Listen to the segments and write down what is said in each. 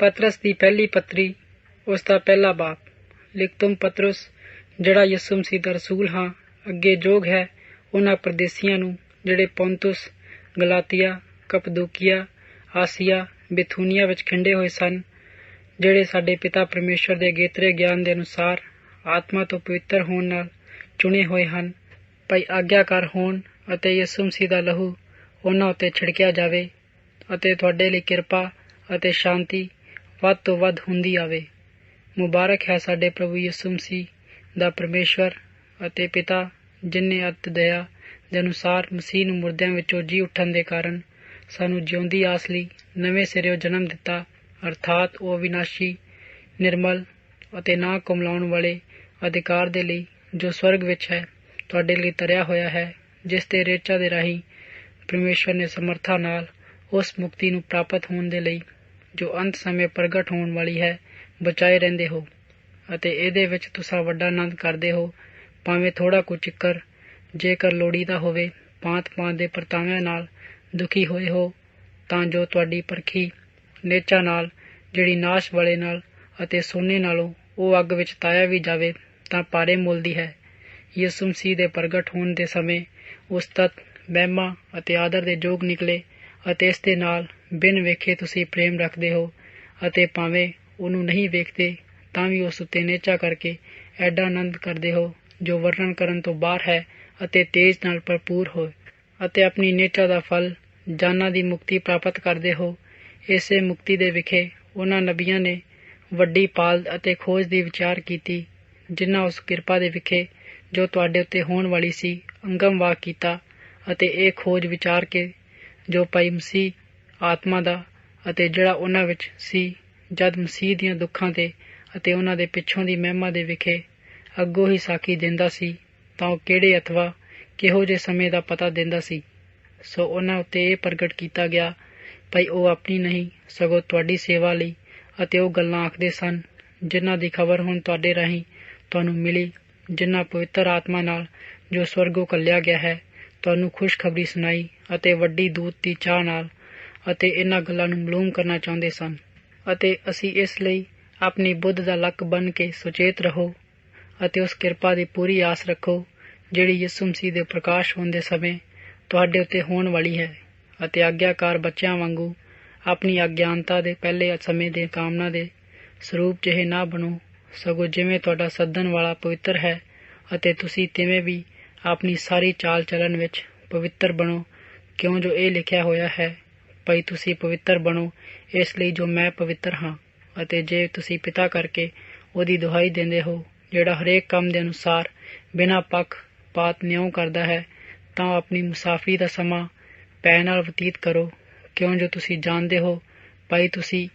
पतरस की पहली पत्री उसका पहला बाप। लिख तुम पतरस जड़ा यसु मसीह दा रसूल हाँ अगे जोग है उन्हां परदेसियां नूं जिहड़े पोंतुस गलातिया कपदूकिया आसिया बिथुनिया विच खिंडे होए सन, जिहड़े साडे पिता परमेश्वर दे गेतरे ज्ञान दे अनुसार आत्मा तो पवित्र होण नाल चुने होए हन, भाई आग्याकार होण अते यसु मसीह दा लहू उन्हां उत्ते छिड़किया जावे अते तुहाडे लई किरपा अते शांति वध तो वध हुंदी आवे। मुबारक है साडे प्रभु यसु मसीह दा परमेश्वर अते पिता, जिन्ने अत दया दे अनुसार मसीह नूं मुर्दियां विचों जी उठण दे कारण सानू जिउंदी आस लई नवें सिरियों जन्म दिता, अर्थात ओ अविनाशी निर्मल अते ना कुमलाउण वाले अधिकार दे लई जो स्वर्ग विच है तुहाडे लई तरिया होया है, जिस ते रेचा दे राही परमेश्वर ने समर्था नाल उस मुक्ति नूं प्राप्त होण दे लई जो अंत समय प्रगट होण वाली है बचाए रहिंदे हो अते इहदे विच तुसां वड्डा आनंद करदे हो, भावें थोड़ा कुछ चिक्कर जेकर लोड़ीदा होवे भांत भांत दे परताविਆਂ नाल दुखी होए हो, तां जो तुहाडी परखी नेचा नाल जिहड़ी नाश वाले नाल अते सोने नालों ਉਹ ਅੱਗ ਵਿੱਚ ਤਾਇਆ ਵੀ ਜਾਵੇ ਤਾਂ ਭਾਰੇ ਮੁੱਲ ਦੀ ਹੈ। ਯਿਸੂ ਮਸੀਹ ਦੇ ਪ੍ਰਗਟ ਹੋਣ ਦੇ ਸਮੇਂ ਉਸ ਤੱਕ ਮਹਿਮਾ ਅਤੇ ਆਦਰ ਦੇ ਯੋਗ ਨਿਕਲੇ ਅਤੇ ਇਸ ਦੇ ਨਾਲ ਬਿਨ ਵੇਖੇ ਤੁਸੀਂ ਪ੍ਰੇਮ ਰੱਖਦੇ ਹੋ ਅਤੇ ਭਾਵੇਂ ਉਹਨੂੰ ਨਹੀਂ ਵੇਖਦੇ ਤਾਂ ਵੀ ਉਸ ਉੱਤੇ ਨੇਚਾ ਕਰਕੇ ਐਡਾ ਆਨੰਦ ਕਰਦੇ ਹੋ ਜੋ ਵਰਣਨ ਕਰਨ ਤੋਂ ਬਾਹਰ ਹੈ ਅਤੇ ਤੇਜ ਨਾਲ ਭਰਪੂਰ ਹੋ ਅਤੇ ਆਪਣੀ ਨੇਚਾ ਦਾ ਫਲ ਜਾਨਾਂ ਦੀ ਮੁਕਤੀ ਪ੍ਰਾਪਤ ਕਰਦੇ ਹੋ। ਇਸੇ ਮੁਕਤੀ ਦੇ ਵਿਖੇ ਉਹਨਾਂ ਨਬੀਆਂ ਨੇ ਵੱਡੀ ਪਾਲ ਅਤੇ ਖੋਜ ਦੀ ਵਿਚਾਰ ਕੀਤੀ, ਜਿਨ੍ਹਾਂ ਉਸ ਕਿਰਪਾ ਦੇ ਵਿਖੇ ਜੋ ਤੁਹਾਡੇ ਉੱਤੇ ਹੋਣ ਵਾਲੀ ਸੀ ਅੰਗਮ ਵਾਕ ਕੀਤਾ ਅਤੇ ਇਹ ਖੋਜ ਵਿਚਾਰ ਕੇ ਜੋ ਭਾਈ ਮਸੀਹ ਆਤਮਾ ਦਾ ਅਤੇ ਜਿਹੜਾ ਉਹਨਾਂ ਵਿੱਚ ਸੀ ਜਦ ਮਸੀਹ ਦੀਆਂ ਦੁੱਖਾਂ ਤੇ ਅਤੇ ਉਹਨਾਂ ਦੇ ਪਿੱਛੋਂ ਦੀ ਮਹਿਮਾ ਦੇ ਵਿਖੇ ਅੱਗੋਂ ਹੀ ਸਾਖੀ ਦਿੰਦਾ ਸੀ, ਤਾਂ ਉਹ ਕਿਹੜੇ ਅਥਵਾ ਕਿਹੋ ਜਿਹੇ ਸਮੇਂ ਦਾ ਪਤਾ ਦਿੰਦਾ ਸੀ। ਸੋ ਉਹਨਾਂ ਉੱਤੇ ਇਹ ਪ੍ਰਗਟ ਕੀਤਾ ਗਿਆ ਭਾਈ ਉਹ ਆਪਣੀ ਨਹੀਂ ਸਗੋਂ ਤੁਹਾਡੀ ਸੇਵਾ ਲਈ ਅਤੇ ਉਹ ਗੱਲਾਂ ਆਖਦੇ ਸਨ ਜਿਨ੍ਹਾਂ ਦੀ ਖਬਰ ਹੁਣ ਤੁਹਾਡੇ ਰਾਹੀਂ ਤੁਹਾਨੂੰ ਮਿਲੀ, ਜਿਨ੍ਹਾਂ ਪਵਿੱਤਰ ਆਤਮਾ ਨਾਲ ਜੋ ਸਵਰਗੋਂ ਘੱਲਿਆ ਗਿਆ ਹੈ ਤੁਹਾਨੂੰ ਖੁਸ਼ਖਬਰੀ ਸੁਣਾਈ ਅਤੇ ਵੱਡੀ ਦੂਤ ਦੀ ਚਾਹ ਨਾਲ ਅਤੇ ਇਹਨਾਂ ਗੱਲਾਂ ਨੂੰ ਮਾਲੂਮ ਕਰਨਾ ਚਾਹੁੰਦੇ ਸਨ। ਅਤੇ ਅਸੀਂ ਇਸ ਲਈ ਆਪਣੀ ਬੁੱਧ ਦਾ ਲੱਕ ਬਣ ਕੇ ਸੁਚੇਤ ਰਹੋ ਅਤੇ ਉਸ ਕਿਰਪਾ ਦੀ ਪੂਰੀ ਆਸ ਰੱਖੋ ਜਿਹੜੀ ਯਿਸੂ ਮਸੀਹ ਦੇ ਪ੍ਰਕਾਸ਼ ਹੋਣ ਦੇ ਸਮੇਂ ਤੁਹਾਡੇ ਉੱਤੇ ਹੋਣ ਵਾਲੀ ਹੈ, ਅਤੇ ਆਗਿਆਕਾਰ ਬੱਚਿਆਂ ਵਾਂਗੂ ਆਪਣੀ ਅਗਿਆਨਤਾ ਦੇ ਪਹਿਲੇ ਸਮੇਂ ਦੇ ਕਾਮਨਾ ਦੇ ਸਰੂਪ ਜਿਹੇ ਨਾ ਬਣੋ, ਸਗੋਂ ਜਿਵੇਂ ਤੁਹਾਡਾ ਸੱਦਣ ਵਾਲਾ ਪਵਿੱਤਰ ਹੈ ਅਤੇ ਤੁਸੀਂ ਤਿਵੇਂ ਵੀ ਆਪਣੀ ਸਾਰੀ ਚਾਲ ਚੱਲਣ ਵਿੱਚ ਪਵਿੱਤਰ ਬਣੋ, ਕਿਉਂ ਜੋ ਇਹ ਲਿਖਿਆ ਹੋਇਆ ਹੈ ਭਾਈ ਤੁਸੀਂ ਪਵਿੱਤਰ ਬਣੋ ਇਸ ਲਈ ਜੋ ਮੈਂ ਪਵਿੱਤਰ ਹਾਂ। ਅਤੇ ਜੇ ਤੁਸੀਂ ਪਿਤਾ ਕਰਕੇ ਉਹਦੀ ਦੁਹਾਈ ਦਿੰਦੇ ਹੋ ਜਿਹੜਾ ਹਰੇਕ ਕੰਮ ਦੇ ਅਨੁਸਾਰ ਬਿਨਾਂ ਪੱਖ ਪਾਤ ਨਿਉਂ ਕਰਦਾ ਹੈ, ਤਾਂ ਆਪਣੀ ਮੁਸਾਫਰੀ ਦਾ ਸਮਾਂ ਪੈ ਨਾਲ ਬਤੀਤ ਕਰੋ, ਕਿਉਂ ਜੋ ਤੁਸੀਂ ਜਾਣਦੇ ਹੋ ਭਾਈ ਤੁਸੀਂ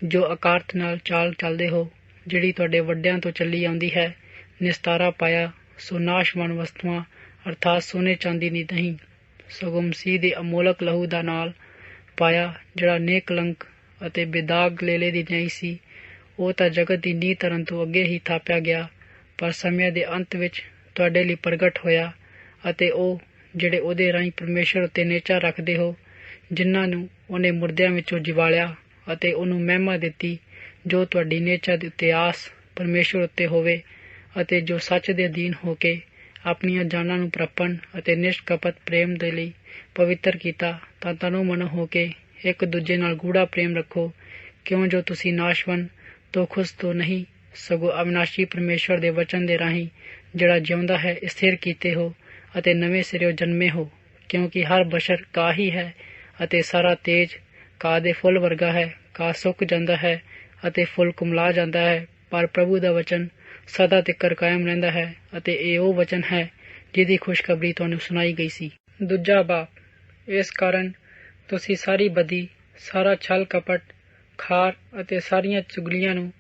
ਜੋ ਅਕਾਰਤ ਨਾਲ ਚਾਲ ਚੱਲਦੇ ਹੋ ਜਿਹੜੀ ਤੁਹਾਡੇ ਵੱਡਿਆਂ ਤੋਂ ਚੱਲੀ ਆਉਂਦੀ ਹੈ, ਨਿਸਤਾਰਾ ਪਾਇਆ ਸੋ ਨਾਸ਼ਵਾਨ ਵਸਤੂਆਂ ਅਰਥਾਤ ਸੋਨੇ ਚਾਂਦੀ ਦੀ ਨਹੀਂ, ਸਗੋਂ ਮਸੀਹ ਦੇ ਅਮੋਲਕ ਲਹੂ ਦਾ ਨਾਲ ਪਾਇਆ ਜਿਹੜਾ ਨੇਕਲੰਕ ਅਤੇ ਬੇਦਾਗ ਲੇਲੇ ਦੀ ਨਹੀਂ ਸੀ। ਉਹ ਤਾਂ ਜਗਤ ਦੀ ਨੀਂਹ ਧਰਨ ਤੋਂ ਅੱਗੇ ਹੀ ਥਾਪਿਆ ਗਿਆ, ਪਰ ਸਮਿਆਂ ਦੇ ਅੰਤ ਵਿੱਚ ਤੁਹਾਡੇ ਲਈ ਪ੍ਰਗਟ ਹੋਇਆ ਅਤੇ ਉਹ ਜਿਹੜੇ ਉਹਦੇ ਰਾਹੀਂ ਪਰਮੇਸ਼ਰ ਉੱਤੇ ਨੇਚਾ ਰੱਖਦੇ ਹੋ, ਜਿਨ੍ਹਾਂ ਨੂੰ ਉਹਨੇ ਮੁਰਦਿਆਂ ਵਿੱਚੋਂ ਜਿਵਾਲਿਆ ਅਤੇ ਉਹਨੂੰ ਮਹਿਮਾ ਦਿੱਤੀ, ਜੋ ਤੁਹਾਡੀ ਨੇਚਾ ਦੇ ਉੱਤੇ ਆਸ ਪਰਮੇਸ਼ਰ ਉੱਤੇ ਹੋਵੇ ਅਤੇ ਜੋ ਸੱਚ ਦੇ ਅਧੀਨ ਹੋ ਕੇ ਆਪਣੀਆਂ ਜਾਨਾਂ ਨੂੰ ਪ੍ਰਪਣ ਅਤੇ ਨਿਸ਼ਕਪਟ ਪ੍ਰੇਮ ਦੇ ਲਈ ਪਵਿੱਤਰ ਕੀਤਾ, ਤਾਂ ਤਨੋਂ ਮਨੋਂ ਹੋ ਕੇ ਇੱਕ ਦੂਜੇ ਨਾਲ ਗੂੜਾ ਪ੍ਰੇਮ ਰੱਖੋ, ਕਿਉਂ ਜੋ ਤੁਸੀਂ ਨਾਸ਼ਵਨ ਤੋਂ ਖੁਸ਼ ਤੋਂ ਨਹੀਂ ਸਗੋਂ ਅਵਿਨਾਸ਼ੀ ਪਰਮੇਸ਼ਰ ਦੇ ਵਚਨ ਦੇ ਰਾਹੀਂ ਜਿਹੜਾ ਜਿਉਂਦਾ ਹੈ ਸਥਿਰ ਕੀਤੇ ਹੋ ਅਤੇ ਨਵੇਂ ਸਿਰਿਓਂ ਜਨਮੇ ਹੋ, ਕਿਉਂਕਿ ਹਰ ਬਸ਼ਰ ਘਾਹ ਹੀ ਹੈ ਅਤੇ ਸਾਰਾ ਤੇਜ ਘਾਹ ਦੇ ਫੁੱਲ ਵਰਗਾ ਹੈ। ਘਾਹ ਸੁੱਕ ਜਾਂਦਾ ਹੈ ਅਤੇ ਫੁੱਲ ਕੁਮਲਾ ਜਾਂਦਾ ਹੈ, ਪਰ ਪ੍ਰਭੂ ਦਾ ਵਚਨ ਸਦਾ ਤਿੱਕਰ ਕਾਇਮ ਰਹਿੰਦਾ ਹੈ ਅਤੇ ਇਹ ਉਹ ਵਚਨ ਹੈ ਜਿਹਦੀ ਖੁਸ਼ਖਬਰੀ ਤੁਹਾਨੂੰ ਸੁਣਾਈ ਗਈ ਸੀ। ਦੂਜਾ ਬਾਪ। ਇਸ ਕਾਰਨ ਤੁਸੀਂ ਸਾਰੀ ਬਦੀ, ਸਾਰਾ ਛਲ ਕਪਟ, ਖਾਰ ਅਤੇ ਸਾਰੀਆਂ ਚੁਗਲੀਆਂ ਨੂੰ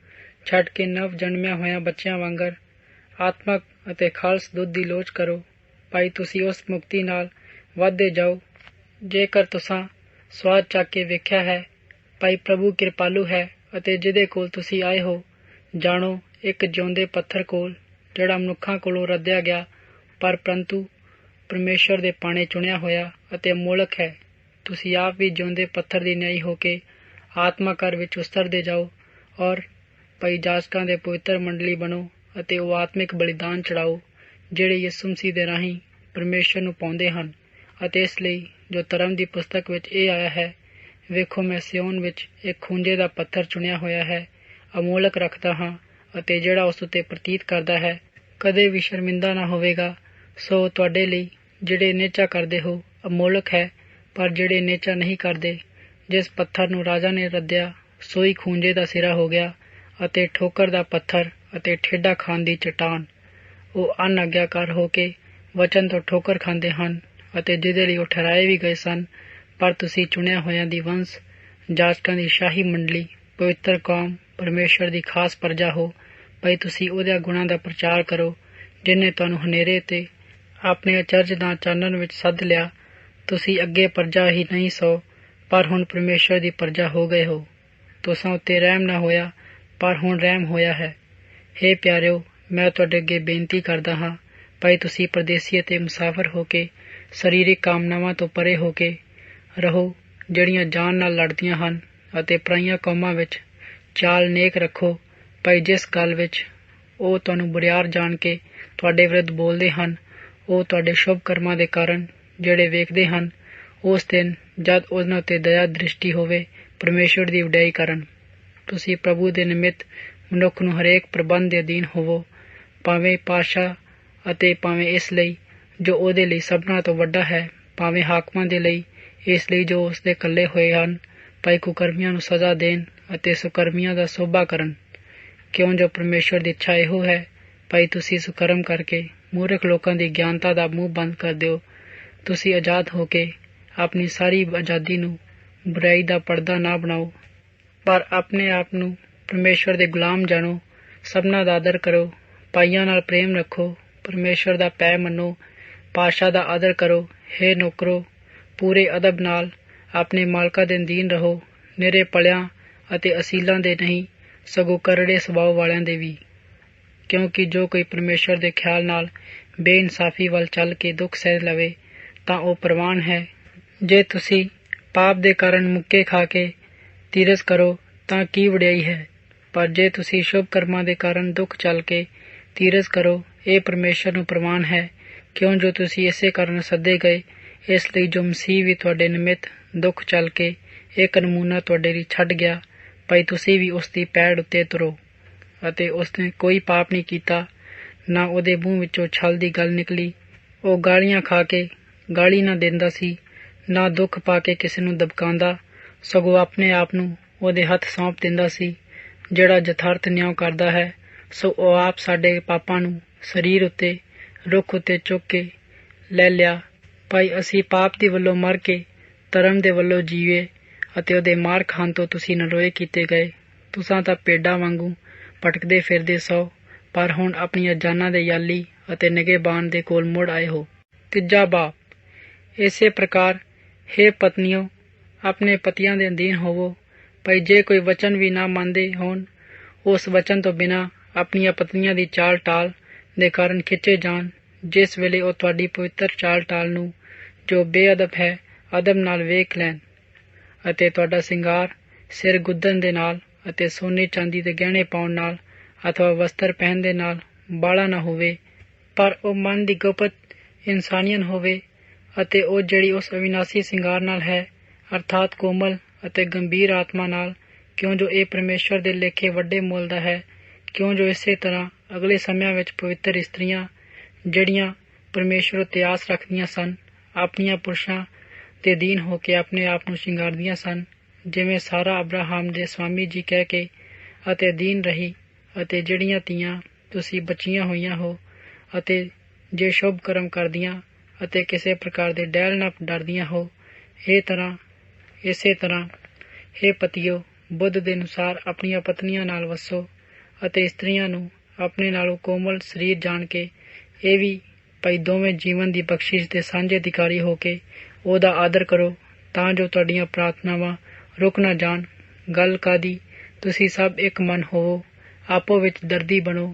ਛੱਡ ਕੇ ਨਵ ਜਨਮਿਆ ਹੋਇਆਂ ਬੱਚਿਆਂ ਵਾਂਗਰ ਆਤਮਕ ਅਤੇ ਖਾਲਸ ਦੁੱਧ ਦੀ ਲੋਚ ਕਰੋ, ਭਾਈ ਤੁਸੀਂ ਉਸ ਮੁਕਤੀ ਨਾਲ ਵੱਧਦੇ ਜਾਓ ਜੇਕਰ ਤੁਸਾਂ ਸਵਾਦ ਚੱਕ ਕੇ ਵੇਖਿਆ ਹੈ ਭਾਈ ਪ੍ਰਭੂ ਕਿਰਪਾਲੂ ਹੈ ਅਤੇ ਜਿਹਦੇ ਕੋਲ ਤੁਸੀਂ ਆਏ ਹੋ। ਜਾਣੋ ਇੱਕ ਜਿਉਂਦੇ ਪੱਥਰ ਕੋਲ ਜਿਹੜਾ ਮਨੁੱਖਾਂ ਕੋਲੋਂ ਰੱਦਿਆ ਗਿਆ ਪਰ ਪਰੰਤੂ ਪਰਮੇਸ਼ਰ ਦੇ ਪਾਣੇ ਚੁਣਿਆ ਹੋਇਆ ਅਤੇ ਅਮੋਲਕ ਹੈ। ਤੁਸੀਂ ਆਪ ਵੀ ਜਿਉਂਦੇ ਪੱਥਰ ਦੀ ਨਿਆਈ ਹੋ ਕੇ ਆਤਮਾ ਘਰ ਵਿੱਚ ਉਸਤਰਦੇ ਜਾਓ ਔਰ ਭਾਈ ਜਾਚਕਾਂ ਦੇ ਪਵਿੱਤਰ ਮੰਡਲੀ ਬਣੋ ਅਤੇ ਉਹ ਆਤਮਿਕ ਬਲੀਦਾਨ ਚੜਾਓ ਜਿਹੜੇ ਯਿਸੂ ਮਸੀਹ ਦੇ ਰਾਹੀਂ ਪਰਮੇਸ਼ਰ ਨੂੰ ਪਾਉਂਦੇ ਹਨ। ਅਤੇ ਇਸ ਲਈ ਜੋ ਧਰਮ ਦੀ ਪੁਸਤਕ ਵਿੱਚ ਇਹ ਆਇਆ ਹੈ, ਵੇਖੋ ਮੈਂ ਸਿਓਨ ਵਿੱਚ ਇੱਕ ਖੂੰਜੇ ਦਾ ਪੱਥਰ ਚੁਣਿਆ ਹੋਇਆ ਹੈ, ਅਮੋਲਕ ਰੱਖਦਾ ਹਾਂ ਅਤੇ ਜਿਹੜਾ ਉਸ ਉੱਤੇ ਪ੍ਰਤੀਤ ਕਰਦਾ ਹੈ ਕਦੇ ਵੀ ਸ਼ਰਮਿੰਦਾ ਨਾ ਹੋਵੇਗਾ। ਸੋ ਤੁਹਾਡੇ ਲਈ ਜਿਹੜੇ ਨੇਚਾ ਕਰਦੇ ਹੋ ਅਮੋਲਕ ਹੈ, ਪਰ ਜਿਹੜੇ ਨੇਚਾ ਨਹੀਂ ਕਰਦੇ, ਜਿਸ ਪੱਥਰ ਨੂੰ ਰਾਜਾ ਨੇ ਰੱਦਿਆ ਸੋਈ ਖੂੰਜੇ ਦਾ ਸਿਰਾ ਹੋ ਗਿਆ ਅਤੇ ਠੋਕਰ ਦਾ ਪੱਥਰ ਅਤੇ ਠੇਡਾ ਖਾਣ ਦੀ ਚਟਾਨ। ਉਹ ਅਣਆਗਿਆਕਾਰ ਹੋ ਕੇ ਵਚਨ ਤੋਂ ਠੋਕਰ ਖਾਂਦੇ ਹਨ ਅਤੇ ਜਿਹਦੇ ਲਈ ਉਹ ਠਹਿਰਾਏ ਵੀ ਗਏ ਸਨ। ਪਰ ਤੁਸੀਂ ਚੁਣਿਆ ਹੋਇਆਂ ਦੀ ਵੰਸ਼, ਜਾਚਕਾਂ ਦੀ ਸ਼ਾਹੀ ਮੰਡਲੀ, ਪਵਿੱਤਰ ਕੌਮ, ਪਰਮੇਸ਼ਰ ਦੀ ਖਾਸ ਪ੍ਰਜਾ ਹੋ। ਭਾਈ ਤੁਸੀਂ ਉਹਦੇ ਗੁਣਾਂ ਦਾ ਪ੍ਰਚਾਰ ਕਰੋ ਜਿਹਨੇ ਤੁਹਾਨੂੰ ਹਨੇਰੇ ਤੇ ਆਪਣੇ ਅਚਰਜ ਦਾ ਚਾਨਣ ਵਿੱਚ ਸੱਦ ਲਿਆ। ਤੁਸੀਂ ਅੱਗੇ ਪ੍ਰਜਾ ਹੀ ਨਹੀਂ ਸੋ, ਪਰ ਹੁਣ ਪਰਮੇਸ਼ਰ ਦੀ ਪ੍ਰਜਾ ਹੋ ਗਏ ਹੋ। ਤੁਸਾਂ ਉੱਤੇ ਰਹਿਮ ਨਾ ਹੋਇਆ, ਪਰ ਹੁਣ ਰਹਿਮ ਹੋਇਆ ਹੈ। ਹੇ ਪਿਆਰਿਓ, ਮੈਂ ਤੁਹਾਡੇ ਅੱਗੇ ਬੇਨਤੀ ਕਰਦਾ ਹਾਂ, ਭਾਈ ਤੁਸੀਂ ਪਰਦੇਸੀ ਅਤੇ ਮੁਸਾਫਰ ਹੋ ਕੇ ਸਰੀਰਕ ਕਾਮਨਾਵਾਂ ਤੋਂ ਪਰੇ ਹੋ ਕੇ ਰਹੋ ਜਿਹੜੀਆਂ ਜਾਨ ਨਾਲ ਲੜਦੀਆਂ ਹਨ, ਅਤੇ ਪਰਾਈਆਂ ਕੌਮਾਂ ਵਿੱਚ ਚਾਲ ਨੇਕ ਰੱਖੋ। ਭਾਈ ਜਿਸ ਗੱਲ ਵਿੱਚ ਉਹ ਤੁਹਾਨੂੰ ਬੁਰਿਆਰ ਜਾਣ ਕੇ ਤੁਹਾਡੇ ਵਿਰੁੱਧ ਬੋਲਦੇ ਹਨ, ਉਹ ਤੁਹਾਡੇ ਸ਼ੁਭ ਕਰਮਾਂ ਦੇ ਕਾਰਨ ਜਿਹੜੇ ਵੇਖਦੇ ਹਨ, ਉਸ ਦਿਨ ਜਦ ਉਹਨਾਂ ਉੱਤੇ ਦਇਆ ਦ੍ਰਿਸ਼ਟੀ ਹੋਵੇ ਪਰਮੇਸ਼ਵਰ ਦੀ ਵਡਿਆਈ ਕਰਨ। ਤੁਸੀਂ ਪ੍ਰਭੂ ਦੇ ਨਿਮਿਤ ਮਨੁੱਖ ਨੂੰ ਹਰੇਕ ਪ੍ਰਬੰਧ ਦੇ ਅਧੀਨ ਹੋਵੋ, ਭਾਵੇਂ ਪਾਤਸ਼ਾਹ ਅਤੇ ਭਾਵੇਂ ਇਸ ਲਈ ਜੋ ਉਹਦੇ ਲਈ ਸਭਨਾਂ ਤੋਂ ਵੱਡਾ ਹੈ, ਭਾਵੇਂ ਹਾਕਮਾਂ ਦੇ ਲਈ ਇਸ ਲਈ ਜੋ ਉਸਦੇ ਇਕੱਲੇ ਹੋਏ ਹਨ। ਭਾਈ ਕੁਕਰਮੀਆਂ ਨੂੰ ਸਜ਼ਾ ਦੇਣ ਅਤੇ ਸੁਕਰਮੀਆਂ ਦਾ ਸੋਭਾ ਕਰਨ, ਕਿਉਂ ਜੋ ਪਰਮੇਸ਼ਵਰ ਦੀ ਇੱਛਾ ਇਹੋ ਹੈ। ਭਾਈ ਤੁਸੀਂ ਸੁਕਰਮ ਕਰਕੇ ਮੂਰਖ ਲੋਕਾਂ ਦੀ ਗਿਆਨਤਾ ਦਾ ਮੂੰਹ ਬੰਦ ਕਰ ਦਿਓ। ਤੁਸੀਂ ਆਜ਼ਾਦ ਹੋ ਕੇ ਆਪਣੀ ਸਾਰੀ ਆਜ਼ਾਦੀ ਨੂੰ ਬੁਰਾਈ ਦਾ ਪਰਦਾ ਨਾ ਬਣਾਓ, ਪਰ ਆਪਣੇ ਆਪ ਨੂੰ ਪਰਮੇਸ਼ਵਰ ਦੇ ਗੁਲਾਮ ਜਾਣੋ। ਸਭਨਾਂ ਦਾ ਆਦਰ ਕਰੋ, ਭਾਈਆਂ ਨਾਲ ਪ੍ਰੇਮ ਰੱਖੋ, ਪਰਮੇਸ਼ਵਰ ਦਾ ਭੈ ਮੰਨੋ, ਪਾਤਸ਼ਾਹ ਦਾ ਆਦਰ ਕਰੋ। ਹੇ ਨੌਕਰੋ, ਪੂਰੇ ਅਦਬ ਨਾਲ ਆਪਣੇ ਮਾਲਕਾਂ ਦੇ ਅਧੀਨ ਰਹੋ, ਨਿਰੇ ਪਲਿਆਂ ਅਤੇ ਅਸੀਲਾਂ ਦੇ ਨਹੀਂ, ਸਗੋਂ ਕਰੜੇ ਸੁਭਾਅ ਵਾਲਿਆਂ ਦੇ ਵੀ। ਕਿਉਂਕਿ ਜੋ ਕੋਈ ਪਰਮੇਸ਼ਵਰ ਦੇ ਖਿਆਲ ਨਾਲ ਬੇਇਨਸਾਫੀ ਵੱਲ ਚੱਲ ਕੇ ਦੁੱਖ ਸਹਿ ਲਵੇ ਤਾਂ ਉਹ ਪ੍ਰਵਾਨ ਹੈ। ਜੇ ਤੁਸੀਂ ਪਾਪ ਦੇ ਕਾਰਨ ਮੁੱਕੇ ਖਾ ਕੇ ਤੀਰਥ ਕਰੋ ਤਾਂ ਕੀ ਵਡਿਆਈ ਹੈ, ਪਰ ਜੇ ਤੁਸੀਂ ਸ਼ੁਭ ਕਰਮਾਂ ਦੇ ਕਾਰਨ ਦੁੱਖ ਚੱਲ ਕੇ ਤੀਰਥ ਕਰੋ, ਇਹ ਪਰਮੇਸ਼ਰ ਨੂੰ ਪ੍ਰਵਾਨ ਹੈ। ਕਿਉਂ ਜੋ ਤੁਸੀਂ ਇਸੇ ਕਾਰਨ ਸੱਦੇ ਗਏ, ਇਸ ਲਈ ਜੋ ਮਸੀਹ ਵੀ ਤੁਹਾਡੇ ਨਿਮਿਤ ਦੁੱਖ ਚੱਲ ਕੇ ਇੱਕ ਨਮੂਨਾ ਤੁਹਾਡੇ ਲਈ ਛੱਡ ਗਿਆ। ਭਾਈ ਤੁਸੀਂ ਵੀ ਉਸ ਦੀ ਪੈੜ ਉੱਤੇ ਤੁਰੋ, ਅਤੇ ਉਸਨੇ ਕੋਈ ਪਾਪ ਨਹੀਂ ਕੀਤਾ, ਨਾ ਉਹਦੇ ਮੂੰਹ ਵਿੱਚੋਂ ਛਲ ਦੀ ਗੱਲ ਨਿਕਲੀ। ਉਹ ਗਾਲੀਆਂ ਖਾ ਕੇ ਗਾਲੀ ਨਾ ਦਿੰਦਾ ਸੀ, ਨਾ ਦੁੱਖ ਪਾ ਕੇ ਕਿਸੇ ਨੂੰ ਦਬਕਾਉਂਦਾ, ਸਗੋਂ ਆਪਣੇ ਆਪ ਨੂੰ ਉਹਦੇ ਹੱਥ ਸੌਂਪ ਦਿੰਦਾ ਸੀ। ਜਿਹੜਾ ਯਥਾਰਥ ਨਿਆਂ ਕਰਦਾ ਹੈ, ਸੋ ਉਹ ਆਪ ਸਾਡੇ ਪਾਪਾਂ ਨੂੰ ਸਰੀਰ ਉੱਤੇ ਰੁੱਖ ਉੱਤੇ ਚੁੱਕ ਕੇ ਲੈ ਲਿਆ। ਭਾਈ ਅਸੀਂ ਪਾਪ ਦੇ ਵੱਲੋਂ ਮਰ ਕੇ ਧਰਮ ਦੇ ਵੱਲੋਂ ਜੀਵੇ, ਅਤੇ ਉਹਦੇ ਮਾਰ ਖਾਣ ਤੋਂ ਤੁਸੀਂ ਨਰੋਏ ਕੀਤੇ ਗਏ। ਤੁਸਾਂ ਤਾਂ ਭੇਡਾਂ ਵਾਂਗੂ ਭਟਕਦੇ ਫਿਰਦੇ ਸੋ, ਪਰ ਹੁਣ ਆਪਣੀਆਂ ਜਾਨਾਂ ਦੇ ਯਾਲੀ ਅਤੇ ਨਿਗਹਿਬਾਨ ਦੇ ਕੋਲ ਮੁੜ ਆਏ ਹੋ। ਤੀਜਾ ਬਾਪ। ਇਸੇ ਪ੍ਰਕਾਰ ਹੇ ਪਤਨੀਓ, ਆਪਣੇ ਪਤੀਆਂ ਦੇ ਅਧੀਨ ਹੋਵੋ। ਭਾਈ ਜੇ ਕੋਈ ਵਚਨ ਵੀ ਨਾ ਮੰਨਦੇ ਹੋਣ, ਉਸ ਵਚਨ ਤੋਂ ਬਿਨਾਂ ਆਪਣੀਆਂ ਪਤਨੀਆਂ ਦੀ ਚਾਲ ਟਾਲ ਦੇ ਕਾਰਨ ਖਿੱਚੇ ਜਾਣ, ਜਿਸ ਵੇਲੇ ਉਹ ਤੁਹਾਡੀ ਪਵਿੱਤਰ ਚਾਲ ਟਾਲ ਨੂੰ ਜੋ ਬੇਅਦਬ ਹੈ ਅਦਬ ਨਾਲ ਵੇਖ ਲੈਣ, ਅਤੇ ਤੁਹਾਡਾ ਸਿੰਗਾਰ ਸਿਰ ਗੁੱਦਣ ਦੇ ਨਾਲ ਅਤੇ ਸੋਨੇ ਚਾਂਦੀ ਦੇ ਗਹਿਣੇ ਪਾਉਣ ਨਾਲ ਅਥਵਾ ਵਸਤਰ ਪਹਿਨ ਦੇ ਨਾਲ ਬਾਲਾ ਨਾ ਹੋਵੇ, ਪਰ ਉਹ ਮਨ ਦੀ ਗੁਪਤ ਇਨਸਾਨੀਅਤ ਹੋਵੇ, ਅਤੇ ਉਹ ਜਿਹੜੀ ਉਸ ਅਵਿਨਾਸੀ ਸਿੰਗਾਰ ਨਾਲ ਹੈ, ਅਰਥਾਤ ਕੋਮਲ ਅਤੇ ਗੰਭੀਰ ਆਤਮਾ ਨਾਲ, ਕਿਉਂ ਜੋ ਇਹ ਪਰਮੇਸ਼ਵਰ ਦੇ ਲੇਖੇ ਵੱਡੇ ਮੁੱਲ ਦਾ ਹੈ। ਕਿਉਂ ਜੋ ਇਸੇ ਤਰ੍ਹਾਂ ਅਗਲੇ ਸਮਿਆਂ ਵਿੱਚ ਪਵਿੱਤਰ ਇਸਤਰੀਆਂ ਜਿਹੜੀਆਂ ਪਰਮੇਸ਼ਵਰ ਉੱਤੇ ਆਸ ਰੱਖਦੀਆਂ ਸਨ, ਆਪਣੀਆਂ ਪੁਰਸ਼ਾਂ ਦੇ ਅਧੀਨ ਹੋ ਕੇ ਆਪਣੇ ਆਪ ਨੂੰ ਸ਼ਿੰਗਾਰਦੀਆਂ ਸਨ, ਜਿਵੇਂ ਸਾਰਾ ਅਬਰਾਹਮ ਦੇ ਸਵਾਮੀ ਜੀ ਕਹਿ ਕੇ ਅਤੇ ਅਧੀਨ ਰਹੀ। ਅਤੇ ਜਿਹੜੀਆਂ ਧੀਆਂ ਤੁਸੀਂ ਬਚੀਆਂ ਹੋਈਆਂ ਹੋ, ਅਤੇ ਜੇ ਸ਼ੁਭ ਕਰਮ ਕਰਦੀਆਂ ਅਤੇ ਕਿਸੇ ਪ੍ਰਕਾਰ ਦੇ ਡੈਲ ਨਾ ਡਰਦੀਆਂ ਹੋ, ਇਸੇ ਤਰ੍ਹਾਂ ਹੇ ਪਤੀਓ, ਬੁੱਧ ਦੇ ਅਨੁਸਾਰ ਆਪਣੀਆਂ ਪਤਨੀਆਂ ਨਾਲ ਵਸੋ, ਅਤੇ ਇਸਤਰੀਆਂ ਨੂੰ ਆਪਣੇ ਨਾਲੋਂ ਕੋਮਲ ਸਰੀਰ ਜਾਣ ਕੇ ਇਹ ਵੀ ਭਾਈ ਦੋਵੇਂ ਜੀਵਨ ਦੀ ਬਖਸ਼ਿਸ਼ ਦੇ ਸਾਂਝੇ ਅਧਿਕਾਰੀ ਹੋ ਕੇ ਉਹਦਾ ਆਦਰ ਕਰੋ, ਤਾਂ ਜੋ ਤੁਹਾਡੀਆਂ ਪ੍ਰਾਰਥਨਾਵਾਂ ਰੁਕ ਨਾ ਜਾਣ। ਗੱਲ ਕਾਦੀ, ਤੁਸੀਂ ਸਭ ਇੱਕ ਮਨ ਹੋਵੋ, ਆਪੋ ਵਿੱਚ ਦਰਦੀ ਬਣੋ,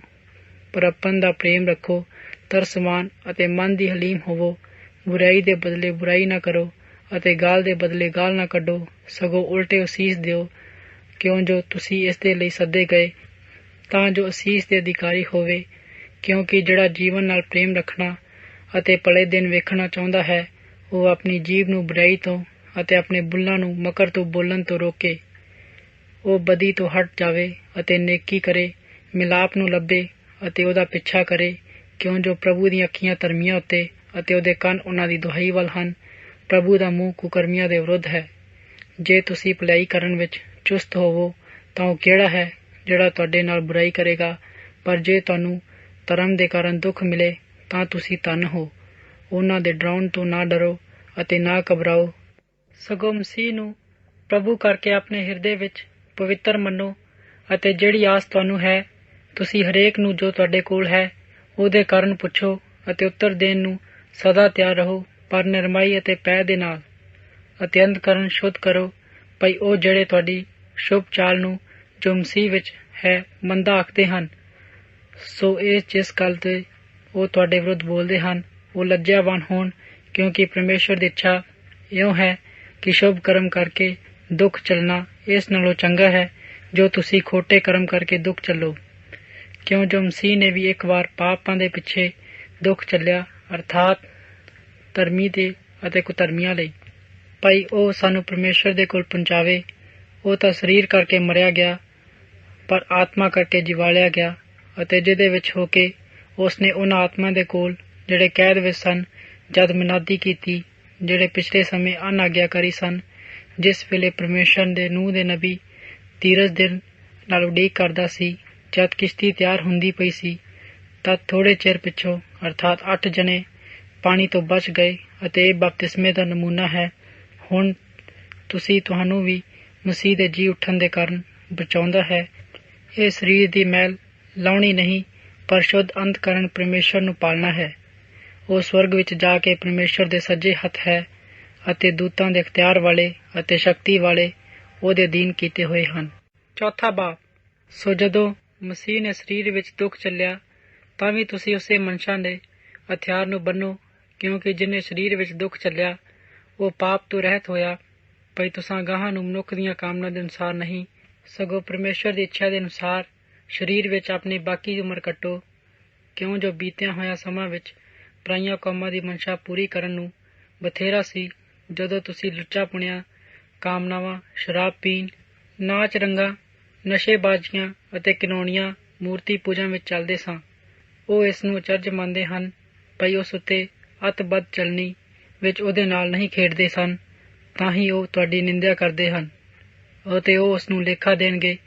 ਪਰਪਨ ਦਾ ਪ੍ਰੇਮ ਰੱਖੋ, ਤਰਸਮਾਨ ਅਤੇ ਮਨ ਦੀ ਹਲੀਮ ਹੋਵੋ। ਬੁਰਾਈ ਦੇ ਬਦਲੇ ਬੁਰਾਈ ਨਾ ਕਰੋ, ਅਤੇ ਗਾਲ ਦੇ ਬਦਲੇ ਗਾਲ ਨਾ ਕੱਢੋ, ਸਗੋਂ ਉਲਟੇ ਅਸੀਸ ਦਿਓ, ਕਿਉਂ ਜੋ ਤੁਸੀਂ ਇਸ ਦੇ ਲਈ ਸੱਦੇ ਗਏ, ਤਾਂ ਜੋ ਅਸੀਸ ਦੇ ਅਧਿਕਾਰੀ ਹੋਵੇ। ਕਿਉਂਕਿ ਜਿਹੜਾ ਜੀਵਨ ਨਾਲ ਪ੍ਰੇਮ ਰੱਖਣਾ ਅਤੇ ਭਲੇ ਦਿਨ ਵੇਖਣਾ ਚਾਹੁੰਦਾ ਹੈ, ਉਹ ਆਪਣੀ ਜੀਭ ਨੂੰ ਬੁਰਾਈ ਤੋਂ ਅਤੇ ਆਪਣੇ ਬੁੱਲ੍ਹਾਂ ਨੂੰ ਮਕਰ ਤੋਂ ਬੋਲਣ ਤੋਂ ਰੋਕੇ। ਉਹ ਬਦੀ ਤੋਂ ਹਟ ਜਾਵੇ ਅਤੇ ਨੇਕੀ ਕਰੇ, ਮਿਲਾਪ ਨੂੰ ਲੱਭੇ ਅਤੇ ਉਹਦਾ ਪਿੱਛਾ ਕਰੇ। ਕਿਉਂ ਜੋ ਪ੍ਰਭੂ ਦੀਆਂ ਅੱਖੀਆਂ ਧਰਮੀਆਂ ਉੱਤੇ ਅਤੇ ਉਹਦੇ ਕੰਨ ਉਹਨਾਂ ਦੀ ਦੁਹਾਈ ਵੱਲ ਹਨ। ਪ੍ਰਭੂ ਦਾ ਮੂੰਹ ਕੁਕਰਮੀਆਂ ਦੇ ਵਿਰੁੱਧ ਹੈ। ਜੇ ਤੁਸੀਂ ਭਲਾਈ ਕਰਨ ਵਿੱਚ ਚੁਸਤ ਹੋਵੋ, ਤਾਂ ਉਹ ਕਿਹੜਾ ਹੈ ਜਿਹੜਾ ਤੁਹਾਡੇ ਨਾਲ ਬੁਰਾਈ ਕਰੇਗਾ। ਪਰ ਜੇ ਤੁਹਾਨੂੰ ਧਰਮ ਦੇ ਕਾਰਨ ਦੁੱਖ ਮਿਲੇ, ਤਾਂ ਤੁਸੀਂ ਧੰਨ ਹੋ। ਉਹਨਾਂ ਦੇ ਡਰਾਉਣ ਤੋਂ ਨਾ ਡਰੋ ਅਤੇ ਨਾ ਘਬਰਾਓ, ਸਗੋਂ ਮਸੀਹ ਨੂੰ ਪ੍ਰਭੂ ਕਰਕੇ ਆਪਣੇ ਹਿਰਦੇ ਵਿੱਚ ਪਵਿੱਤਰ ਮੰਨੋ। ਅਤੇ ਜਿਹੜੀ ਆਸ ਤੁਹਾਨੂੰ ਹੈ, ਤੁਸੀਂ ਹਰੇਕ ਨੂੰ ਜੋ ਤੁਹਾਡੇ ਕੋਲ ਹੈ ਉਹਦੇ ਕਾਰਨ ਪੁੱਛੋ ਅਤੇ ਉੱਤਰ ਦੇਣ ਨੂੰ ਸਦਾ ਤਿਆਰ ਰਹੋ, ਪਰ ਨਿਰਮਾਈ ਅਤੇ ਭੈ ਦੇ ਨਾਲ, ਅਤੇ ਅੰਤਕਰਨ ਸ਼ੁੱਧ ਕਰੋ। ਭਈ ਉਹ ਜਿਹੜੇ ਤੁਹਾਡੀ ਸ਼ੁਭ ਚਾਲ ਨੂੰ ਜੋ ਮਸੀਹ ਵਿੱਚ ਹੈ ਮੰਦਾ ਆਖਦੇ ਹਨ, ਸੋ ਇਹ ਜਿਸ ਗੱਲ ਤੇ ਉਹ ਤੁਹਾਡੇ ਵਿਰੁੱਧ ਬੋਲਦੇ ਹਨ, ਉਹ ਲੱਜਿਆਵਾਨ ਹੋਣ। ਕਿਉਂਕਿ ਪਰਮੇਸ਼ਵਰ ਦੀ ਇੱਛਾ ਇਉਂ ਹੈ ਕਿ ਸ਼ੁਭ ਕਰਮ ਕਰਕੇ ਦੁੱਖ ਚੱਲਣਾ ਇਸ ਨਾਲੋਂ ਚੰਗਾ ਹੈ ਜੋ ਤੁਸੀਂ ਖੋਟੇ ਕਰਮ ਕਰਕੇ ਦੁੱਖ ਚੱਲੋ। ਕਿਉਂ ਜੋ ਮਸੀਹ ਨੇ ਵੀ ਇੱਕ ਵਾਰ ਪਾਪਾਂ ਦੇ ਪਿੱਛੇ ਦੁੱਖ ਚੱਲਿਆ, ਅਰਥਾਤ ਧਰਮੀ ਦੇ ਅਤੇ ਕੁਧਰਮੀਆਂ ਲਈ, ਭਾਈ ਉਹ ਸਾਨੂੰ ਪਰਮੇਸ਼ਵਰ ਦੇ ਕੋਲ ਪਹੁੰਚਾਵੇ। ਉਹ ਤਾਂ ਸਰੀਰ ਕਰਕੇ ਮਰਿਆ ਗਿਆ, ਪਰ ਆਤਮਾ ਕਰਕੇ ਜਿਵਾਲਿਆ ਗਿਆ, ਅਤੇ ਜਿਹਦੇ ਵਿੱਚ ਹੋ ਕੇ ਉਸਨੇ ਉਹਨਾਂ ਆਤਮਾ ਦੇ ਕੋਲ ਜਿਹੜੇ ਕੈਦ ਵਿੱਚ ਸਨ ਜਦ ਮਿਨਾਦੀ ਕੀਤੀ, ਜਿਹੜੇ ਪਿਛਲੇ ਸਮੇਂ ਅਨਾਗਿਆਕਾਰੀ ਸਨ, ਜਿਸ ਵੇਲੇ ਪਰਮੇਸ਼ਵਰ ਦੇ ਨੂੰਹ ਦੇ ਨਬੀ ਧੀਰਜ ਦਿਨ ਨਾਲ ਉਡੀਕ ਕਰਦਾ ਸੀ। ਜਦ ਕਿਸ਼ਤੀ ਤਿਆਰ ਹੁੰਦੀ ਪਈ ਸੀ, ਤਦ ਥੋੜੇ ਚਿਰ ਪਿੱਛੋਂ ਅਰਥਾਤ 8 ਜਣੇ ਪਾਣੀ ਤੋਂ ਬਚ ਗਏ, ਅਤੇ ਇਹ ਬਪਤਿਸਮੇ ਦਾ ਨਮੂਨਾ ਹੈ। ਹੁਣ ਤੁਹਾਨੂੰ ਵੀ ਮਸੀਹ ਦੇ ਜੀ ਉੱਠਣ ਦੇ ਕਾਰਨ ਬਚਾਉਂਦਾ ਹੈ। ਇਹ ਸਰੀਰ ਦੀ ਮੈਲ ਲਾਉਣੀ ਨਹੀਂ, ਪਰ ਸ਼ੁੱਧ ਅੰਤਕਰਨ ਪਰਮੇਸ਼ਵਰ ਨੂੰ ਪਾਲਣਾ ਹੈ। ਉਹ ਸਵਰਗ ਵਿੱਚ ਜਾ ਕੇ ਪਰਮੇਸ਼ਵਰ ਦੇ ਸੱਜੇ ਹੱਥ ਹੈ, ਅਤੇ ਦੂਤਾਂ ਦੇ ਅਖਤਿਆਰ ਵਾਲੇ ਅਤੇ ਸ਼ਕਤੀ ਵਾਲੇ ਉਹਦੇ ਅਧੀਨ ਕੀਤੇ ਹੋਏ ਹਨ। ਚੌਥਾ ਬਾਬ। ਸੋ ਜਦੋਂ ਮਸੀਹ ਨੇ ਸਰੀਰ ਵਿੱਚ ਦੁੱਖ ਚੱਲਿਆ, ਤਾਂ ਵੀ ਤੁਸੀਂ ਉਸੇ ਮਨਸ਼ਾ ਦੇ ਹਥਿਆਰ ਨੂੰ ਬੰਨੋ। ਕਿਉਂਕਿ ਜਿਹਨੇ ਸਰੀਰ ਵਿੱਚ ਦੁੱਖ ਚੱਲਿਆ, ਉਹ ਪਾਪ ਤੋਂ ਰਹਿਤ ਹੋਇਆ। ਭਈ ਤੁਸਾਂ ਗਾਹਾਂ ਨੂੰ ਮਨੁੱਖ ਦੀਆਂ ਕਾਮਨਾ ਦੇ ਅਨੁਸਾਰ ਨਹੀਂ, ਸਗੋਂ ਪਰਮੇਸ਼ਵਰ ਦੀ ਇੱਛਾ ਦੇ ਅਨੁਸਾਰ ਸਰੀਰ ਵਿੱਚ ਆਪਣੀ ਬਾਕੀ ਉਮਰ ਕੱਟੋ। ਕਿਉਂ ਜੋ ਬੀਤਿਆ ਹੋਇਆ ਸਮਾਂ ਵਿੱਚ ਪਰਾਈਆਂ ਕੌਮਾਂ ਦੀ ਮਨਸ਼ਾ ਪੂਰੀ ਕਰਨ ਨੂੰ ਬਥੇਰਾ ਸੀ, ਜਦੋਂ ਤੁਸੀਂ ਲੁੱਚਾਪੁਣੀਆਂ ਕਾਮਨਾਵਾਂ, ਸ਼ਰਾਬ ਪੀਣ, ਨਾਚ ਰੰਗਾਂ, ਨਸ਼ੇਬਾਜ਼ੀਆਂ ਅਤੇ ਕਿਨੌਣੀਆਂ, ਮੂਰਤੀ ਪੂਜਾ ਵਿੱਚ ਚੱਲਦੇ ਸਾਂ। ਉਹ ਇਸ ਨੂੰ ਅਚਰਜ ਮੰਨਦੇ ਹਨ, ਭਈ ਉਸ ਉੱਤੇ ਅਤ ਬਦ ਚਲਣੀ ਵਿੱਚ ਉਹਦੇ ਨਾਲ ਨਹੀਂ ਖੇਡਦੇ ਸਨ, ਤਾਂ ਹੀ ਉਹ ਤੁਹਾਡੀ ਨਿੰਦਿਆ ਕਰਦੇ ਹਨ। ਅਤੇ ਉਹ ਉਸ ਨੂੰ ਲੇਖਾ ਦੇਣਗੇ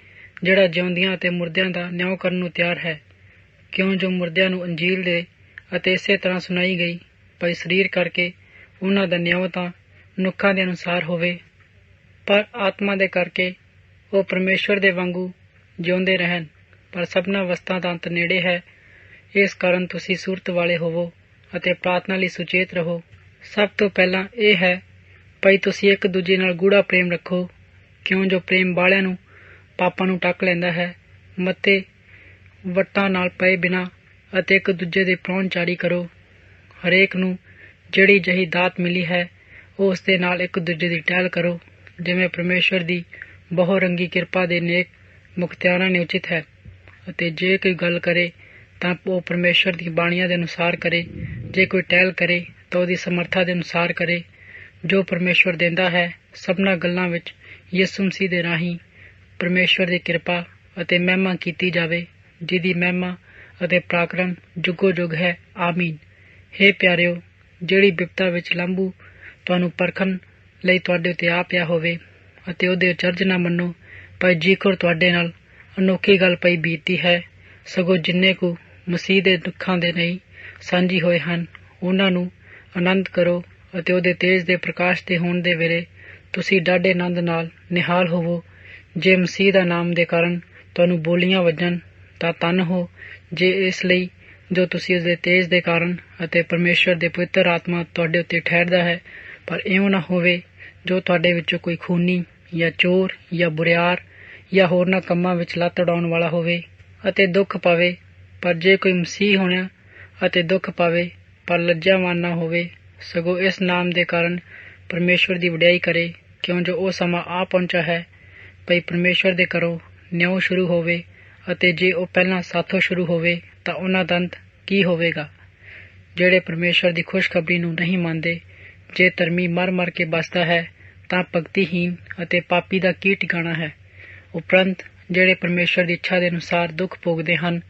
ਜਿਹੜਾ ਜਿਉਂਦਿਆਂ ਅਤੇ ਮੁਰਦਿਆਂ ਦਾ ਨਿਆਂ ਕਰਨ ਨੂੰ ਤਿਆਰ ਹੈ। ਕਿਉਂ ਜੋ ਮੁਰਦਿਆਂ ਨੂੰ ਅੰਜੀਲ ਦੇ ਅਤੇ ਇਸੇ ਤਰ੍ਹਾਂ ਸੁਣਾਈ ਗਈ, ਭਈ ਸਰੀਰ ਕਰਕੇ ਉਹਨਾਂ ਦਾ ਨਿਆਂ ਤਾਂ ਮਨੁੱਖਾਂ ਦੇ ਅਨੁਸਾਰ ਹੋਵੇ, ਪਰ ਆਤਮਾ ਦੇ ਕਰਕੇ ਉਹ ਪਰਮੇਸ਼ਵਰ ਦੇ ਵਾਂਗੂ ਜਿਉਂਦੇ ਰਹਿਣ। ਪਰ ਸਭਨਾਂ ਵਸਤਾਂ ਦਾ ਅੰਤ ਨੇੜੇ ਹੈ। ਇਸ ਕਾਰਨ ਤੁਸੀਂ ਸੂਰਤ ਵਾਲੇ ਹੋਵੋ ਅਤੇ ਪ੍ਰਾਰਥਨਾ ਲਈ ਸੁਚੇਤ ਰਹੋ। ਸਭ ਤੋਂ ਪਹਿਲਾਂ ਇਹ ਹੈ ਭਈ ਤੁਸੀਂ ਇੱਕ ਦੂਜੇ ਨਾਲ ਗੂੜਾ ਪ੍ਰੇਮ ਰੱਖੋ। ਕਿਉਂ ਜੋ ਪ੍ਰੇਮ ਵਾਲਿਆਂ ਨੂੰ ਪਾਪਾਂ ਨੂੰ ਢੱਕ ਲੈਂਦਾ ਹੈ। ਮੱਤੇ ਵੱਟਾਂ ਨਾਲ ਪਏ ਬਿਨਾਂ ਅਤੇ ਇੱਕ ਦੂਜੇ ਦੀ ਪ੍ਰਾਹੁਣਚਾਰੀ ਕਰੋ। ਹਰੇਕ ਨੂੰ ਜਿਹੜੀ ਜਿਹੀ ਦਾਤ ਮਿਲੀ ਹੈ, ਉਹ ਉਸ ਦੇ ਨਾਲ ਇੱਕ ਦੂਜੇ ਦੀ ਟਹਿਲ ਕਰੋ, ਜਿਵੇਂ ਪਰਮੇਸ਼ਵਰ ਦੀ ਬਹੁ ਰੰਗੀ ਕਿਰਪਾ ਦੇ ਨੇਕ ਮੁਖਤਿਆਰਾਂ ਨੇ ਉਚਿਤ ਹੈ। ਅਤੇ ਜੇ ਕੋਈ ਗੱਲ ਕਰੇ ਤਾਂ ਉਹ ਪਰਮੇਸ਼ਵਰ ਦੀ ਬਾਣੀਆਂ ਦੇ ਅਨੁਸਾਰ ਕਰੇ। ਜੇ ਕੋਈ ਟਹਿਲ ਕਰੇ ਤਾਂ ਉਹਦੀ ਸਮਰਥਾ ਦੇ ਅਨੁਸਾਰ ਕਰੇ। ਜੋ ਪਰਮੇਸ਼ਵਰ ਦਿੰਦਾ ਹੈ, ਸਭਨਾਂ ਗੱਲਾਂ ਵਿੱਚ ਯਿਸੂ ਮਸੀਹ ਦੇ ਰਾਹੀਂ ਪਰਮੇਸ਼ਵਰ ਦੀ ਕਿਰਪਾ ਅਤੇ ਮਹਿਮਾ ਕੀਤੀ ਜਾਵੇ, ਜਿਹਦੀ ਮਹਿਮਾ ਅਤੇ ਪਰਾਕਰਮ ਜੁਗੋ ਜੁਗ ਹੈ। ਆਮੀਨ। ਹੇ ਪਿਆਰਿਓ, ਜਿਹੜੀ ਬਿਪਤਾ ਵਿੱਚ ਲੰਬੂ ਤੁਹਾਨੂੰ ਪਰਖਣ ਲਈ ਤੁਹਾਡੇ ਉੱਤੇ ਆ ਪਿਆ ਹੋਵੇ, ਅਤੇ ਉਹਦੇ ਅਚਰਜ ਨਾ ਮੰਨੋ, ਪਰ ਜੀਖਰ ਤੁਹਾਡੇ ਨਾਲ ਅਨੋਖੀ ਗੱਲ ਪਈ ਬੀਤੀ ਹੈ। ਸਗੋਂ ਜਿੰਨੇ ਕੁ ਮਸੀਹ ਦੇ ਦੁੱਖਾਂ ਦੇ ਨਹੀਂ ਸਾਂਝੀ ਹੋਏ ਹਨ, ਉਹਨਾਂ ਨੂੰ ਆਨੰਦ ਕਰੋ, ਅਤੇ ਉਹਦੇ ਤੇਜ ਦੇ ਪ੍ਰਕਾਸ਼ ਦੇ ਹੋਣ ਦੇ ਵੇਲੇ ਤੁਸੀਂ ਡਾਢੇ ਆਨੰਦ ਨਾਲ ਨਿਹਾਲ ਹੋਵੋ। ਜੇ ਮਸੀਹ ਦਾ ਨਾਮ ਦੇ ਕਾਰਨ ਤੁਹਾਨੂੰ ਬੋਲੀਆਂ ਵੱਜਣ ਤਾਂ ਧੰਨ ਹੋ, ਜੇ ਇਸ ਲਈ ਜੋ ਤੁਸੀਂ ਉਸਦੇ ਤੇਜ ਦੇ ਕਾਰਨ ਅਤੇ ਪਰਮੇਸ਼ਵਰ ਦੇ ਪਵਿੱਤਰ ਆਤਮਾ ਤੁਹਾਡੇ ਉੱਤੇ ਠਹਿਰਦਾ ਹੈ। ਪਰ ਇਉਂ ਨਾ ਹੋਵੇ ਜੋ ਤੁਹਾਡੇ ਵਿੱਚੋਂ ਕੋਈ ਖੂਨੀ ਜਾਂ ਚੋਰ ਜਾਂ ਬੁਰਿਆਰ ਜਾਂ ਹੋਰਨਾਂ ਕੰਮਾਂ ਵਿੱਚ ਲੱਤ ਉਡਾਉਣ ਵਾਲਾ ਹੋਵੇ ਅਤੇ ਦੁੱਖ ਪਾਵੇ। ਪਰ ਜੇ ਕੋਈ ਮਸੀਹ ਹੋਣਾ ਅਤੇ ਦੁੱਖ ਪਾਵੇ, ਪਰ ਲੱਜਾਵਾਨ ਨਾ ਹੋਵੇ, ਸਗੋਂ ਇਸ ਨਾਮ ਦੇ ਕਾਰਨ ਪਰਮੇਸ਼ਵਰ ਦੀ ਵਡਿਆਈ ਕਰੇ। ਕਿਉਂ ਜੋ ਉਹ ਸਮਾਂ ਆ ਪਹੁੰਚਾ ਹੈ ਭਈ ਪਰਮੇਸ਼ਰ ਦੇ ਘਰੋਂ ਨਿਉ ਸ਼ੁਰੂ ਹੋਵੇ, ਅਤੇ ਜੇ ਉਹ ਪਹਿਲਾਂ ਸਾਥੋਂ ਸ਼ੁਰੂ ਹੋਵੇ ਤਾਂ ਉਹਨਾਂ ਦਾ ਅੰਤ ਕੀ ਹੋਵੇਗਾ। ਜਿਹੜੇ ਪਰਮੇਸ਼ਰ ਦੀ ਖੁਸ਼ਖਬਰੀ ਨੂੰ ਨਹੀਂ ਮੰਨਦੇ, ਜੇ ਧਰਮੀ ਮਰ ਮਰ ਕੇ ਬਸਦਾ ਹੈ ਤਾਂ ਭਗਤੀਹੀਨ ਅਤੇ ਪਾਪੀ ਦਾ ਕੀ ਟਿਕਾਣਾ ਹੈ। ਉਪਰੰਤ ਜਿਹੜੇ ਪਰਮੇਸ਼ਰ ਦੀ ਇੱਛਾ ਦੇ ਅਨੁਸਾਰ ਦੁੱਖ ਭੋਗਦੇ ਹਨ,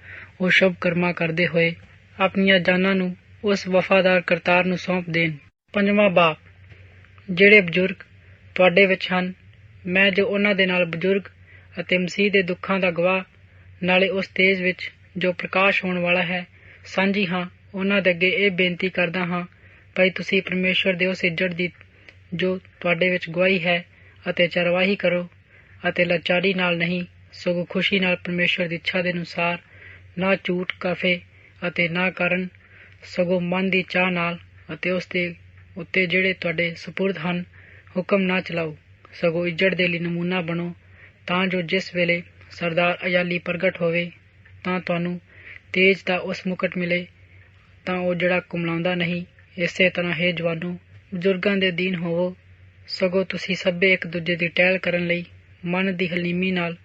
ਉਹ ਸ਼ੁਭ ਕਰਮਾਂ ਕਰਦੇ ਹੋਏ ਆਪਣੀਆਂ ਜਾਨਾਂ ਨੂੰ ਉਸ ਵਫਾਦਾਰ ਕਰਤਾਰ ਨੂੰ ਸੌਂਪ ਦੇਣ। ਪੰਜਵਾਂ ਬਾਪ। ਜਿਹੜੇ ਬਜ਼ੁਰਗ ਤੁਹਾਡੇ ਵਿੱਚ ਹਨ, ਮੈਂ ਜੋ ਉਹਨਾਂ ਦੇ ਨਾਲ ਬਜ਼ੁਰਗ ਅਤੇ ਮਸੀਹ ਦੇ ਦੁੱਖਾਂ ਦਾ ਗਵਾਹ, ਨਾਲੇ ਉਸ ਤੇਜ ਵਿੱਚ ਜੋ ਪ੍ਰਕਾਸ਼ ਹੋਣ ਵਾਲਾ ਹੈ, ਸਾਂਝੀ ਹਾਂ, ਉਹਨਾਂ ਦੇ ਅੱਗੇ ਇਹ ਬੇਨਤੀ ਕਰਦਾ ਹਾਂ ਭਾਈ ਤੁਸੀਂ ਪਰਮੇਸ਼ਰ ਦੇ ਉਸ ਇੱਜ਼ਤ ਦੀ ਜੋ ਤੁਹਾਡੇ ਵਿੱਚ ਗਵਾਹੀ ਹੈ ਅਤੇ ਚਰਵਾਹੀ ਕਰੋ, ਅਤੇ ਲਾਚਾਰੀ ਨਾਲ ਨਹੀਂ ਸਗੋਂ ਖੁਸ਼ੀ ਨਾਲ ਪਰਮੇਸ਼ਰ ਦੀ ਇੱਛਾ ਦੇ ਅਨੁਸਾਰ, ਨਾ ਝੂਠ ਕਾਫੇ ਅਤੇ ਨਾ ਕਾਰਨ, ਸਗੋਂ ਮਨ ਦੀ ਚਾਹ ਨਾਲ, ਅਤੇ ਉਸ ਦੇ ਉੱਤੇ ਜਿਹੜੇ ਤੁਹਾਡੇ ਸਪੁਰਦ ਹਨ ਹੁਕਮ ਨਾ ਚਲਾਓ, ਸਗੋਂ ਇੱਜ਼ਤ ਦੇ ਲਈ ਨਮੂਨਾ ਬਣੋ, ਤਾਂ ਜੋ ਜਿਸ ਵੇਲੇ ਸਰਦਾਰ ਅਯਾਲੀ ਪ੍ਰਗਟ ਹੋਵੇ ਤਾਂ ਤੁਹਾਨੂੰ ਤੇਜ ਦਾ ਉਸ ਮੁਕਟ ਮਿਲੇ, ਤਾਂ ਉਹ ਜਿਹੜਾ ਕੁਮਲਾਉਂਦਾ ਨਹੀਂ। ਇਸੇ ਤਰ੍ਹਾਂ ਹੈ ਜਵਾਨੋ, ਬਜ਼ੁਰਗਾਂ ਦੇ ਅਧੀਨ ਹੋਵੋ, ਸਗੋਂ ਤੁਸੀਂ ਸਭੇ ਇੱਕ ਦੂਜੇ ਦੀ ਟਹਿਲ ਕਰਨ ਲਈ ਮਨ ਦੀ ਹਲੀਮੀ ਨਾਲ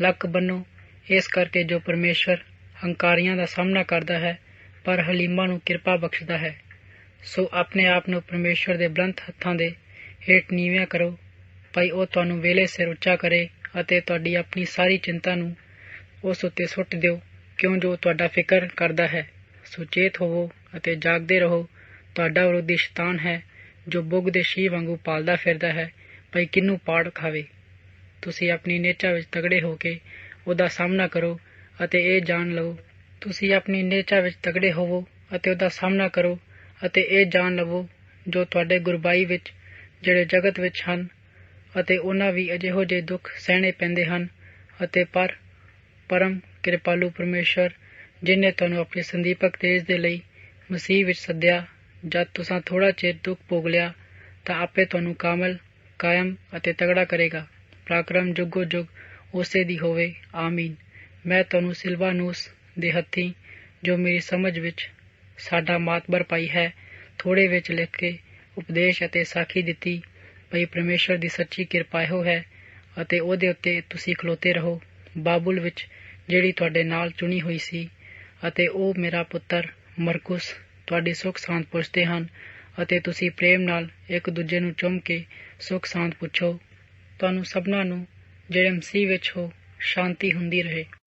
ਲੱਕ ਬੰਨੋ, ਇਸ ਕਰਕੇ ਜੋ ਪਰਮੇਸ਼ਰ ਹੰਕਾਰੀਆਂ ਦਾ ਸਾਹਮਣਾ ਕਰਦਾ ਹੈ ਪਰ ਹਲੀਮਾਂ ਨੂੰ ਕਿਰਪਾ ਬਖਸ਼ਦਾ ਹੈ। ਸੋ ਆਪਣੇ ਆਪ ਨੂੰ ਪਰਮੇਸ਼ਰ ਦੇ ਬੁਲੰਦ ਹੱਥਾਂ ਦੇ ਹੇਠ ਨੀਵਿਆਂ ਕਰੋ, ਭਾਈ ਉਹ ਤੁਹਾਨੂੰ ਵੇਲੇ ਸਿਰ ਉੱਚਾ ਕਰੇ, ਅਤੇ ਤੁਹਾਡੀ ਆਪਣੀ ਸਾਰੀ ਚਿੰਤਾ ਨੂੰ ਉਸ ਉੱਤੇ ਸੁੱਟ ਦਿਓ, ਕਿਉਂ ਜੋ ਤੁਹਾਡਾ ਫਿਕਰ ਕਰਦਾ ਹੈ। ਸੁਚੇਤ ਹੋਵੋ ਅਤੇ ਜਾਗਦੇ ਰਹੋ। ਤੁਹਾਡਾ ਵਿਰੋਧੀ ਸ਼ੈਤਾਨ ਹੈ, ਜੋ ਬੁੱਗ ਦੇ ਸ਼ੀਹ ਵਾਂਗੂ ਪਾਲਦਾ ਫਿਰਦਾ ਹੈ, ਭਾਈ ਕਿਹਨੂੰ ਪਾੜ ਖਾਵੇ। ਤੁਸੀਂ ਆਪਣੀ ਨੇਚਾ ਵਿੱਚ ਤਗੜੇ ਹੋ ਕੇ ਉਹਦਾ ਸਾਹਮਣਾ ਕਰੋ, ਅਤੇ ਇਹ ਜਾਣ ਲਵੋ। ਤੁਸੀਂ ਆਪਣੀ ਨੇਚਾ ਵਿੱਚ ਤਗੜੇ ਹੋਵੋ ਅਤੇ ਉਹਦਾ ਸਾਹਮਣਾ ਕਰੋ, ਅਤੇ ਇਹ ਜਾਣ ਲਵੋ ਜੋ ਤੁਹਾਡੇ ਗੁਰਬਾਈ ਵਿੱਚ ਜਿਹੜੇ ਜਗਤ ਵਿੱਚ ਹਨ, ਅਤੇ ਉਹਨਾਂ ਵੀ ਅਜਿਹੋ ਜਿਹੇ ਦੁੱਖ ਸਹਿਣੇ ਪੈਂਦੇ ਹਨ, ਅਤੇ ਪਰ ਪਰਮ ਕਿਰਪਾਲੂ ਪਰਮੇਸ਼ਰ ਜਿਹਨੇ ਤੁਹਾਨੂੰ ਆਪਣੇ ਸੰਦੀਪਕ ਤੇਜ ਦੇ ਲਈ ਮਸੀਹ ਵਿੱਚ ਸੱਦਿਆ, ਜਦ ਤੁਸੀਂ ਥੋੜ੍ਹਾ ਚਿਰ ਦੁੱਖ ਭੋਗ ਲਿਆ ਤਾਂ ਆਪੇ ਤੁਹਾਨੂੰ ਕਾਮਲ, ਕਾਇਮ ਅਤੇ ਤਗੜਾ ਕਰੇਗਾ। ਪਰਾਕਰਮ ਜੁਗੋ ਜੁਗ ਉਸੇ ਦੀ ਹੋਵੇ, ਆਮੀਨ। ਮੈਂ ਤੁਹਾਨੂੰ ਸਿਲਵਾਨੂਸ ਦੇ ਹੱਥੀਂ, ਜੋ ਮੇਰੀ ਸਮਝ ਵਿੱਚ ਸਾਡਾ ਮਾਤਬਰ ਭਾਈ ਹੈ, ਥੋੜ੍ਹੇ ਵਿੱਚ ਲਿਖ ਕੇ ਉਪਦੇਸ਼ ਅਤੇ ਸਾਖੀ ਦਿੱਤੀ, ਭਈ ਪਰਮੇਸ਼ਰ ਦੀ ਸੱਚੀ ਕਿਰਪਾ ਇਹੋ ਹੈ, ਅਤੇ ਉਹਦੇ ਉੱਤੇ ਤੁਸੀਂ ਖਲੋਤੇ ਰਹੋ। ਬਾਬੁਲ ਵਿੱਚ ਜਿਹੜੀ ਤੁਹਾਡੇ ਨਾਲ ਚੁਣੀ ਹੋਈ ਸੀ, ਅਤੇ ਉਹ ਮੇਰਾ ਪੁੱਤਰ ਮਰਕੁਸ ਤੁਹਾਡੀ ਸੁੱਖ ਸਾਂਦ ਪੁੱਛਦੇ ਹਨ, ਅਤੇ ਤੁਸੀਂ ਪ੍ਰੇਮ ਨਾਲ ਇੱਕ ਦੂਜੇ ਨੂੰ ਚੁੰਮ ਕੇ ਸੁੱਖ ਸਾਂਦ ਪੁੱਛੋ। ਤੁਹਾਨੂੰ ਸਭਨਾਂ ਨੂੰ ਜਿਹੜੇ ਮਸੀਹ ਵਿੱਚ ਹੋ ਸ਼ਾਂਤੀ ਹੁੰਦੀ ਰਹੇ।